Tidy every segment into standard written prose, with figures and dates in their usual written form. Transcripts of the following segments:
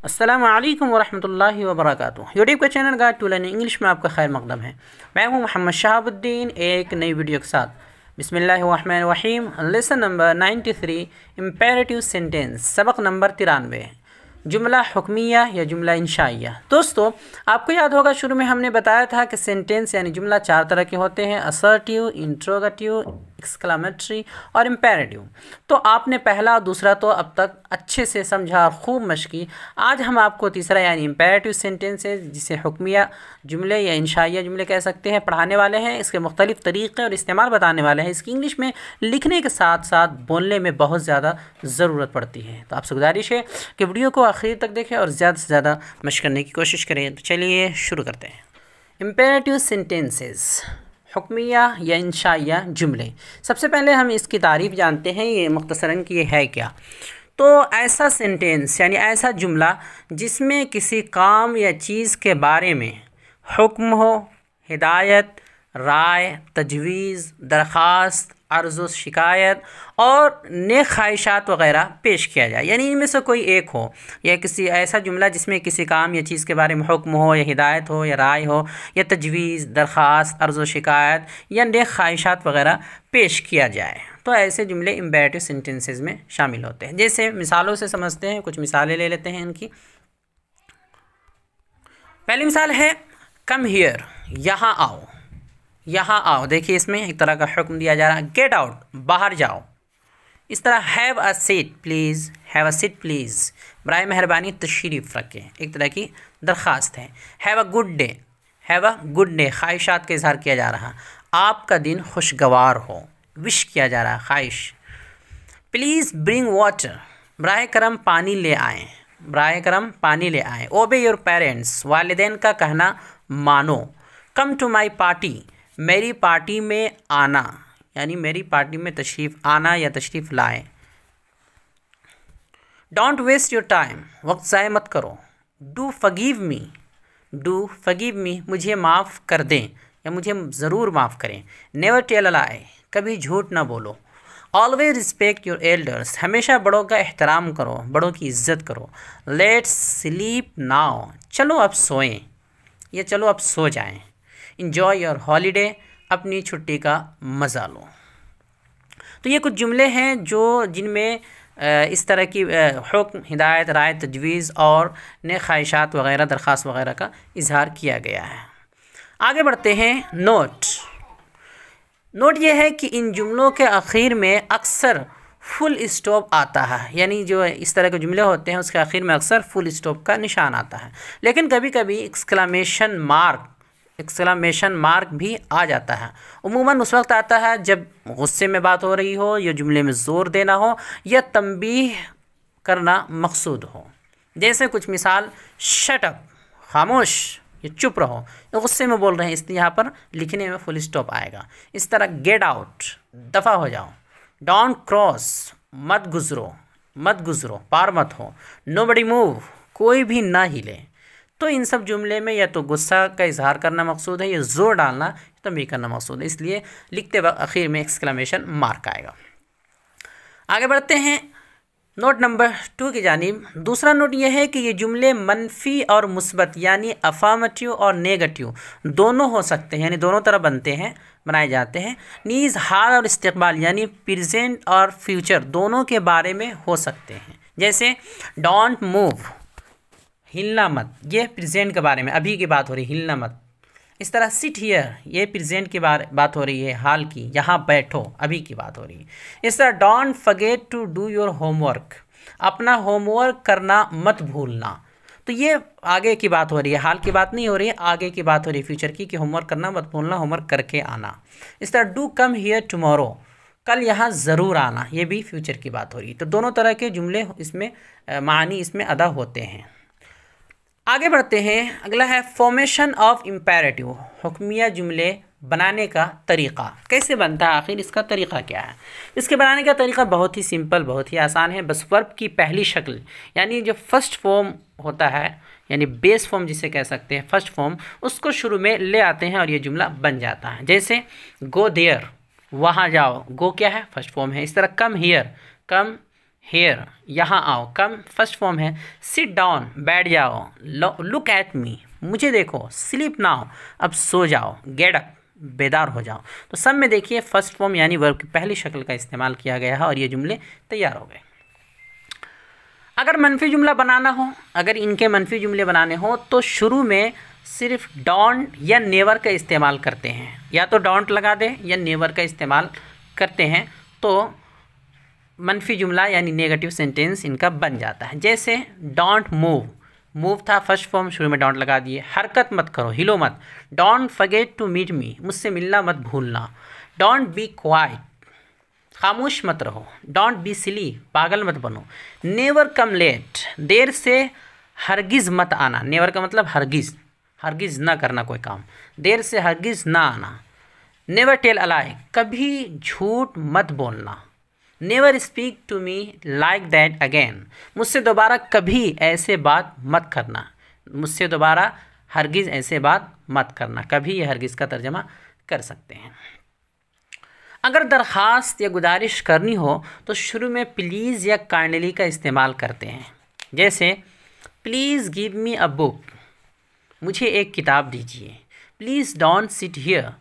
अस्सलामुअलैकुम वरहमतुल्लाहि वबरकातुहू। यूट्यूब का channel guide to learning English में आपका खैर मकदम है। मैं हूं मोहम्मद शहाबुद्दीन एक नई वीडियो के साथ। बिस्मिल्लाहिर्रहमानिर्रहीम। लेसन नंबर 93 इम्पेरेटिव सेंटेंस, सबक नंबर 93, जुमला हुक्मिया या जुमला इंशाइया। दोस्तों, आपको याद होगा शुरू में हमने बताया था कि सेंटेंस यानी जुमला चार तरह के होते हैं: असर्टिव, इंट्रोगेटिव, एक्सक्लेमेटरी और इम्पेरेटिव। तो आपने पहला और दूसरा तो अब तक अच्छे से समझा और खूब मशक की। आज हम आपको तीसरा यानी इम्पेरेटिव सेंटेंसेस, जिसे हुक्मिया जुमले या इंशाइया जुमले कह सकते हैं, पढ़ाने वाले हैं। इसके मुख्तलिफ़ तरीक़े और इस्तेमाल बताने वाले हैं। इसकी इंग्लिश में लिखने के साथ साथ बोलने में बहुत ज़्यादा ज़रूरत पड़ती है। तो आपसे गुजारिश है कि वीडियो को आखिर तक देखें और ज़्यादा से ज़्यादा मशक करने की कोशिश करें। तो चलिए शुरू करते हैं। इम्पेरेटिव सेंटेंसेस, हुक्मिया या इंशाइया जुमले। सबसे पहले हम इसकी तारीफ़ जानते हैं, ये मुख्तसरन कि ये है क्या। तो ऐसा सेंटेंस यानी ऐसा जुमला जिसमें किसी काम या चीज़ के बारे में हुक्म हो, हिदायत, राय, तजवीज़, दरख्वास्त, अर्ज़ व शिकायत और नेक ख्वाहिशात वग़ैरह पेश किया जाए, यानी इनमें से कोई एक हो। या किसी ऐसा जुमला जिसमें किसी काम या चीज़ के बारे में हुक्म हो या हिदायत हो या राय हो या तजवीज़, दरख्वास्त, अर्ज़ व शिकायत या नेक ख्वाहिशात वग़ैरह पेश किया जाए। तो ऐसे जुमले इम्पेरेटिव सेंटेंसेस में शामिल होते हैं। जैसे मिसालों से समझते हैं, कुछ मिसालें ले लेते हैं इनकी। पहली मिसाल है कम हियर, यहाँ आओ। यहाँ आओ, देखिए इसमें एक तरह का हुक्म दिया जा रहा है, गेट आउट, बाहर जाओ। इस तरह have a seat please, have a seat please, बराए मेहरबानी तशरीफ़ रखें, एक तरह की दरख्वास्त है। Have a good day, have a good day, ख्वाहिशात का इजहार किया जा रहा, आपका दिन खुशगवार हो, विश किया जा रहा, ख्वाहिश। प्लीज़ ब्रिंग वाटर, बराए करम पानी ले आएँ, बराए करम पानी ले आएँ। ओबे योर पेरेंट्स, वालिदैन का कहना मानो। कम टू माई पार्टी, मेरी पार्टी में आना, यानी मेरी पार्टी में तशरीफ़ आना या तशरीफ़ लाएँ। डोंट वेस्ट योर टाइम, वक्त ज़ाय मत करो। डू फगीव मी, डू फगीव मी, मुझे माफ़ कर दें या मुझे ज़रूर माफ़ करें। नेवर टेल अ लाई, कभी झूठ ना बोलो। ऑलवेज रिस्पेक्ट योर एल्डर्स, हमेशा बड़ों का एहतराम करो, बड़ों की इज़्ज़त करो। लेट्स स्लीप नाउ, चलो अब सोएं या चलो अब सो जाएं। इंजॉय योर हॉलीडे, अपनी छुट्टी का मज़ा लो। तो ये कुछ जुमले हैं जिनमें इस तरह की हुक्म, हिदायत, राय, तजवीज़ और नेक ख्वाहिशात वग़ैरह, दरख्वास्त वग़ैरह का इजहार किया गया है। आगे बढ़ते हैं। नोट, नोट ये है कि इन जुमलों के आखिर में अक्सर फुल स्टॉप आता है, यानी जो इस तरह के जुमले होते हैं उसके आखिर में अक्सर फुल स्टॉप का निशान आता है। लेकिन कभी कभी एक्सक्लेमेशन मार्क भी आ जाता है। उमूमन उस वक्त आता है जब गुस्से में बात हो रही हो या जुमले में ज़ोर देना हो या तंबीह करना मकसूद हो। जैसे कुछ मिसाल, शट अप, खामोश, ये चुप रहो, ये गुस्से में बोल रहे हैं, इसलिए यहाँ पर लिखने में फुल स्टॉप आएगा। इस तरह गेट आउट, दफ़ा हो जाओ। डोंट क्रॉस, मत गुज़रो, पार मत हो। नोबडी मूव, कोई भी ना हिले। तो इन सब जुमले में या तो गुस्सा का इजहार करना मकसूद है या ज़ोर डालना, तंबीह करना मकसूद है, इसलिए लिखते वक्त आखिर में एक्सक्लेमेशन मार्क आएगा। आगे बढ़ते हैं नोट नंबर 2 की जानिब। दूसरा नोट यह है कि ये जुमले मनफी और मुस्बत यानी अफर्मेटिव और नेगेटिव दोनों हो सकते हैं, यानी दोनों तरह बनाए जाते हैं। नीज़ हाल और इस्तिक़बाल यानी प्रेजेंट और फ्यूचर दोनों के बारे में हो सकते हैं। जैसे डोंट मूव, हिलना मत, ये प्रेजेंट के बारे में, अभी की बात हो रही, हिलना मत। इस तरह सिट हियर, ये प्रेजेंट की बात हो रही है, हाल की, यहाँ बैठो, अभी की बात हो रही है। इस तरह don't forget to do your homework, अपना होमवर्क करना मत भूलना। तो ये आगे की बात हो रही है, हाल की बात नहीं हो रही है, आगे की बात हो रही है, फ्यूचर की, कि होमवर्क करना मत भूलना, होमवर्क करके आना। इस तरह डू कम हियर टुमारो, कल यहाँ ज़रूर आना, ये भी फ्यूचर की बात हो रही है। तो दोनों तरह के जुमले इसमें मानी इसमें अदा होते हैं। आगे बढ़ते हैं। अगला है फॉर्मेशन ऑफ इम्पेरेटिव, हुक्मिया जुमले बनाने का तरीक़ा। कैसे बनता है, आखिर इसका तरीक़ा क्या है? इसके बनाने का तरीक़ा बहुत ही सिंपल, बहुत ही आसान है। बस वर्ब की पहली शक्ल यानी जो फर्स्ट फॉर्म होता है, यानी बेस फॉर्म जिसे कह सकते हैं, फर्स्ट फॉर्म, उसको शुरू में ले आते हैं और ये जुमला बन जाता है। जैसे गो देयर, वहाँ जाओ, गो क्या है, फर्स्ट फॉर्म है। इस तरह कम हियर, कम हेयर यहाँ आओ, कम फर्स्ट फॉर्म है, सिट डाउन बैठ जाओ, लुक एट मी मुझे देखो, स्लीप नाउ अब सो जाओ, गेट अप बेदार हो जाओ। तो सब में देखिए फर्स्ट फॉर्म यानी वर्ब की पहली शक्ल का इस्तेमाल किया गया है और ये जुमले तैयार हो गए। अगर मनफी जुमला बनाना हो, अगर इनके मनफी जुमले बनाने हो तो शुरू में सिर्फ डोंट या नेवर का इस्तेमाल करते हैं, या तो डोंट लगा दें या नेवर का इस्तेमाल करते हैं तो मनफी जुमला यानी नेगेटिव सेंटेंस इनका बन जाता है। जैसे डोंट मूव, मूव था फर्स्ट फॉर्म, शुरू में डोंट लगा दिए। हरकत मत करो, हिलो मत। Don't forget to meet me, मुझसे मिलना मत भूलना। डोंट बी क्वाइट, खामोश मत रहो। डोंट बी सिली, पागल मत बनो। नेवर कम लेट, देर से हरगिज़ मत आना। नेवर का मतलब हरगिज़, हरगिज़ ना करना कोई काम, देर से हरगिज़ ना आना। नेवर टेल अलाई, कभी झूठ मत बोलना। Never speak to me like that again, मुझसे दोबारा कभी ऐसे बात मत करना। मुझसे दोबारा हरगिज़ ऐसे बात मत करना, कभी ये हरगिज़ का तर्जमा कर सकते हैं। अगर दरख्वास्त या गुजारिश करनी हो तो शुरू में प्लीज़ या काइंडली का इस्तेमाल करते हैं। जैसे please give me a book, मुझे एक किताब दीजिए। प्लीज़ डोंट सिट हियर,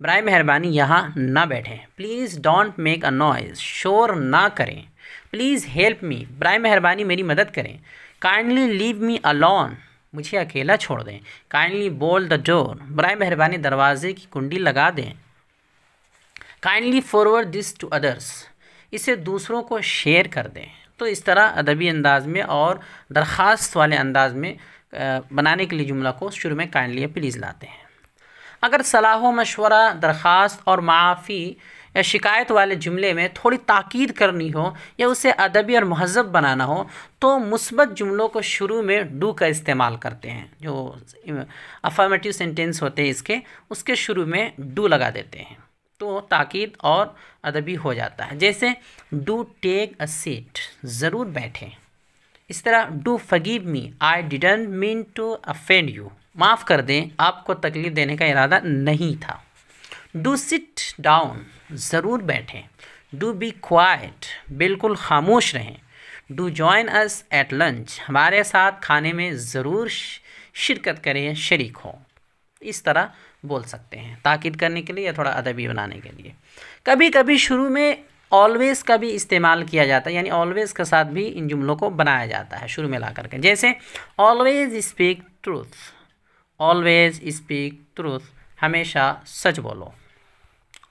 बराए मेहरबानी यहाँ ना बैठें। Please don't make a noise, शोर ना करें। प्लीज़ हेल्प मी, बराए मेहरबानी मेरी मदद करें। काइंडली लीव मी अलोन, मुझे अकेला छोड़ दें। काइंडली बोल्ट द डोर, बराए मेहरबानी दरवाजे की कुंडी लगा दें। Kindly forward this to others, इसे दूसरों को शेयर कर दें। तो इस तरह अदबी अंदाज में और दरख्वास्त वाले अंदाज में बनाने के लिए जुमला को शुरू में काइंडली या प्लीज़ लाते हैं। अगर सलाह मशवरा, दरख्वास्त और माफ़ी या शिकायत वाले जुमले में थोड़ी ताकीद करनी हो या उसे अदबी और महज़ब बनाना हो तो मुस्बत जुमलों को शुरू में डू का इस्तेमाल करते हैं। जो अफर्मेटिव सेंटेंस होते हैं इसके, उसके शुरू में डू लगा देते हैं तो ताकीद और अदबी हो जाता है। जैसे डू टेक अ सीट, ज़रूर बैठें। इस तरह do forgive me, I didn't mean to offend you, माफ़ कर दें आपको तकलीफ़ देने का इरादा नहीं था। डू सिट डाउन, ज़रूर बैठें। डू बी क्वाइट, बिल्कुल खामोश रहें। Do join us at lunch, हमारे साथ खाने में ज़रूर शिरकत करें, शरीक हों। इस तरह बोल सकते हैं ताकीद करने के लिए या थोड़ा अदबी बनाने के लिए। कभी कभी शुरू में ऑलवेज़ का भी इस्तेमाल किया जाता है, यानी ऑलवेज़ के साथ भी इन जुमलों को बनाया जाता है शुरू में ला करके। जैसे always speak truth, always speak truth, हमेशा सच बोलो।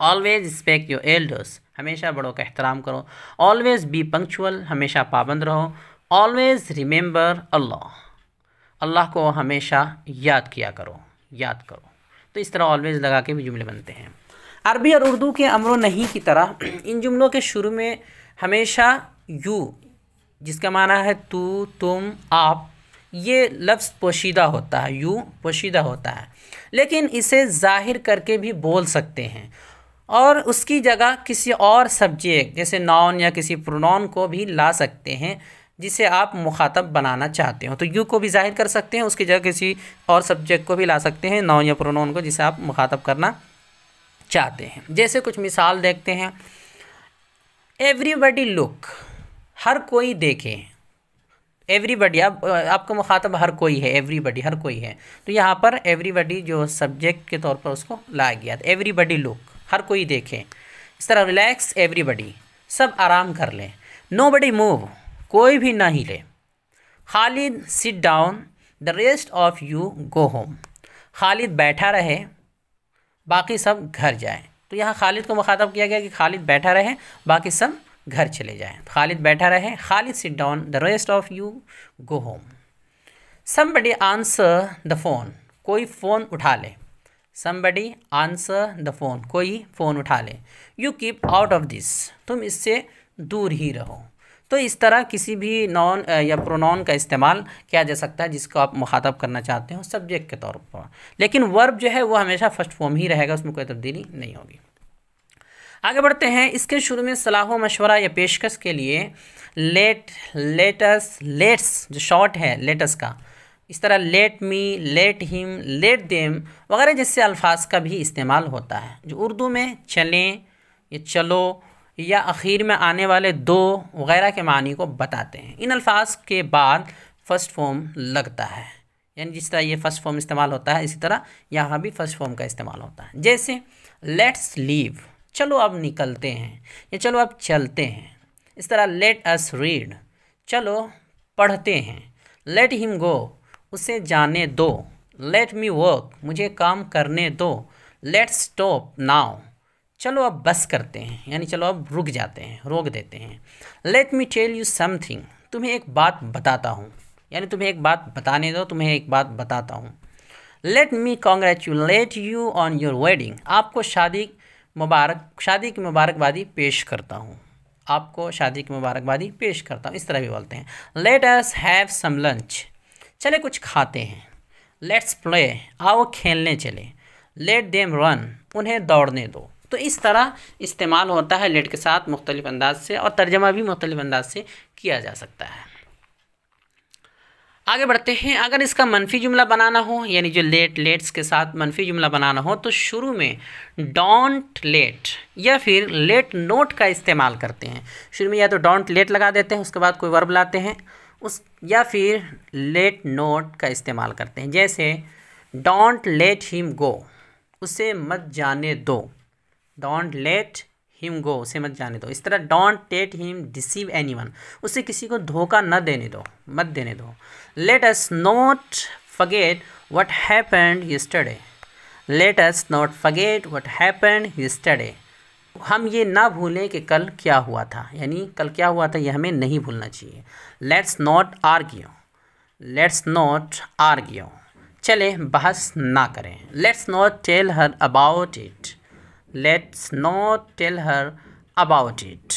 ऑलवेज़ रिस्पेक्ट योर एल्डर्स, हमेशा बड़ों का एहतराम करो। ऑलवेज़ बी पंक्चुअल, हमेशा पाबंद रहो। ऑलवेज़ रिमेंबर अल्लाह, अल्लाह को हमेशा याद किया करो, याद करो। तो इस तरह ऑलवेज़ लगा के भी जुमले बनते हैं। अरबी और उर्दू के अमरो नहीं की तरह इन जुमलों के शुरू में हमेशा यू, जिसका माना है तू, तुम, आप, ये लफ्ज़ पोशीदा होता है, यू पोशीदा होता है, लेकिन इसे ज़ाहिर करके भी बोल सकते हैं और उसकी जगह किसी और सब्जेक्ट जैसे नाउन या किसी प्रोनाउन को भी ला सकते हैं जिसे आप मुखातब बनाना चाहते हो। तो यू को भी ज़ाहिर कर सकते हैं, उसकी जगह किसी और सब्जेक्ट को भी ला सकते हैं, नाउन या प्रोनाउन को, जिसे आप मुखातब करना चाहते हैं। जैसे कुछ मिसाल देखते हैं। एवरीबडी लुक, हर कोई देखे। एवरीबडी, अब आपका मुखातब हर कोई है, एवरीबडी हर कोई है, तो यहाँ पर एवरीबडी जो सब्जेक्ट के तौर पर उसको लाया गया। एवरीबडी लुक, हर कोई देखे। इस तरह रिलैक्स एवरीबडी, सब आराम कर लें। नोबडी मूव, कोई भी ना हिले। Khalid sit down, the rest of you go home, Khalid बैठा रहे, बाकी सब घर जाएं। तो यहाँ खालिद को मुखातब किया गया कि खालिद बैठा रहे, बाकी सब घर चले जाएं। खालिद बैठा रहे, Khalid sit down, the rest of you go home. Somebody answer the phone, कोई फ़ोन उठा ले। समबडी आंसर द फ़ोन, कोई फ़ोन उठा ले। You keep out of this, तुम इससे दूर ही रहो। तो इस तरह किसी भी नाउन या प्रोनाउन का इस्तेमाल किया जा सकता है जिसको आप मुखातब करना चाहते हो सब्जेक्ट के तौर पर, लेकिन वर्ब जो है वो हमेशा फर्स्ट फॉर्म ही रहेगा, उसमें कोई तब्दीली नहीं होगी। आगे बढ़ते हैं। इसके शुरू में सलाह मशवरा या पेशकश के लिए लेट, लेटस, लेट्स जो शॉर्ट है लेटस का, इस तरह let me, let him, let them वगैरह जैसे अल्फाज का भी इस्तेमाल होता है, जो उर्दू में चलें या चलो या आखिर में आने वाले दो वगैरह के मानी को बताते हैं। इन अल्फाज के बाद फ़र्स्ट फॉर्म लगता है, यानी जिस तरह ये फ़र्स्ट फॉर्म इस्तेमाल होता है इसी तरह यहाँ भी फ़र्स्ट फॉर्म का इस्तेमाल होता है। जैसे लेट्स लीव, चलो अब निकलते हैं, या चलो अब चलते हैं। इस तरह लेट अस रीड, चलो पढ़ते हैं। लेट हिम गो, उसे जाने दो। लेट मी वर्क, मुझे काम करने दो। लेट्स स्टॉप नाउ, चलो अब बस करते हैं, यानी चलो अब रुक जाते हैं, रोक देते हैं। Let me tell you something, तुम्हें एक बात बताता हूँ, यानी तुम्हें एक बात बताने दो, तुम्हें एक बात बताता हूँ। Let me congratulate you on your wedding, आपको शादी की मुबारकबादी पेश करता हूँ, आपको शादी की मुबारकबादी पेश करता हूँ, इस तरह भी बोलते हैं। Let us have some lunch, चले कुछ खाते हैं। लेट्स प्ले, आओ खेलने चले। लेट देम रन, उन्हें दौड़ने दो। तो इस तरह इस्तेमाल होता है लेट के साथ मुख्तलिफ अंदाज से, और तर्जमा भी मुख्तलिफ अंदाज से किया जा सकता है। आगे बढ़ते हैं। अगर इसका मनफी जुमला बनाना हो, यानी जो लेट्स के साथ मनफी जुमला बनाना हो, तो शुरू में डोंट लेट या फिर लेट नोट का इस्तेमाल करते हैं। शुरू में या तो डोंट लेट लगा देते हैं, उसके बाद कोई वर्ब लाते हैं या फिर लेट नोट का इस्तेमाल करते हैं। जैसे डोंट लेट हिम गो, उसे मत जाने दो। डोंट लेट हिम गो, उसे मत जाने दो। इस तरह don't let him deceive anyone, उसे किसी को धोखा न देने दो, मत देने दो। Let us not forget what happened yesterday, let us not forget what happened yesterday, हम ये ना भूलें कि कल क्या हुआ था, यानी कल क्या हुआ था ये हमें नहीं भूलना चाहिए। Let's not argue, let's not argue, चले बहस ना करें। Let's not tell her about it, let's not tell her about it,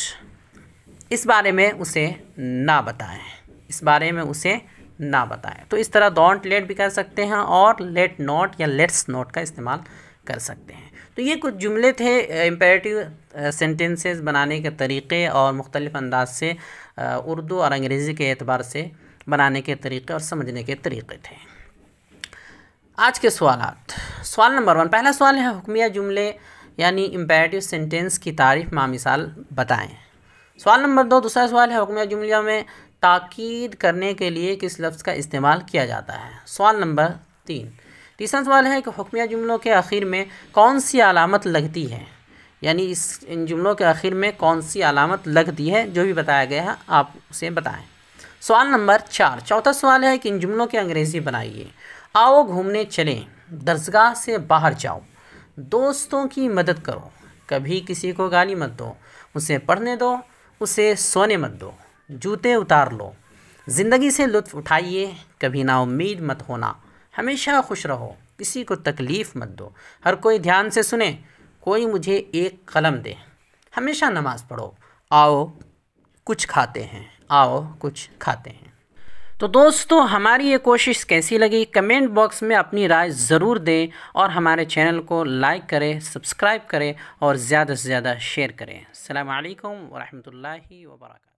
इस बारे में उसे ना बताएं, इस बारे में उसे ना बताएं। तो इस तरह डोंट लेट भी कर सकते हैं और लेट नॉट या लेट्स नॉट का इस्तेमाल कर सकते हैं। तो ये कुछ जुमले थे इम्पेरेटिव सेंटेंसेस बनाने के तरीक़े और मुख्तलिफ़ अंदाज से उर्दू और अंग्रेज़ी के एतबार से बनाने के तरीक़े और समझने के तरीक़े थे। आज के सवालात। सवाल नंबर 1, पहला सवाल है हुक्मिया जुमले यानी इम्पेरेटिव सेंटेंस की तारीफ़ मामिसाल बताएं। सवाल नंबर 2, दूसरा सवाल है हुक्मिया जुमलों में ताकीद करने के लिए किस लफ्ज़ का इस्तेमाल किया जाता है। सवाल नंबर 3, तीसरा सवाल है कि हुक्मिया जुमलों के आखिर में कौन सी अलामत लगती है, यानी इन जुमलों के आखिर में कौन सी अलामत लगती है, जो भी बताया गया है आप उसे बताएं। सवाल नंबर 4, चौथा सवाल है कि इन जुमलों की अंग्रेज़ी बनाइए। आओ घूमने चलें, दरगाह से बाहर जाओ, दोस्तों की मदद करो, कभी किसी को गाली मत दो, उसे पढ़ने दो, उसे सोने मत दो, जूते उतार लो, ज़िंदगी से लुत्फ़ उठाइए, कभी नाउम्मीद मत होना, हमेशा खुश रहो, किसी को तकलीफ़ मत दो, हर कोई ध्यान से सुने, कोई मुझे एक कलम दे, हमेशा नमाज़ पढ़ो, आओ कुछ खाते हैं, आओ कुछ खाते हैं। तो दोस्तों हमारी ये कोशिश कैसी लगी कमेंट बॉक्स में अपनी राय ज़रूर दें और हमारे चैनल को लाइक करें, सब्सक्राइब करें और ज़्यादा से ज़्यादा शेयर करें। अस्सलामु अलैकुम व रहमतुल्लाहि व बरकातहू।